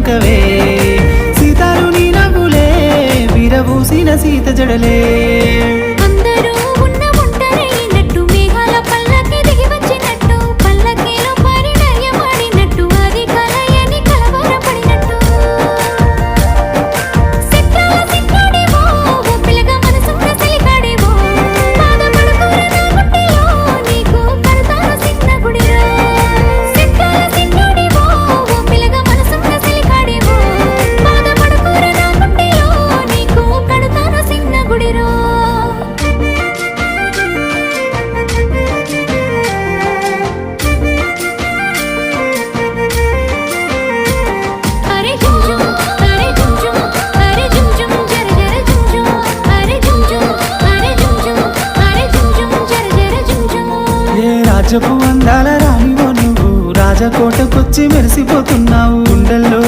వంకవే సీతాలు నీ నవ్వులే విరబూసిన సీత జడలే రాజపు అందాల రానివో నువ్వు రాజకోటకొచ్చి మెరిసిపోతున్నావు గుండెల్లో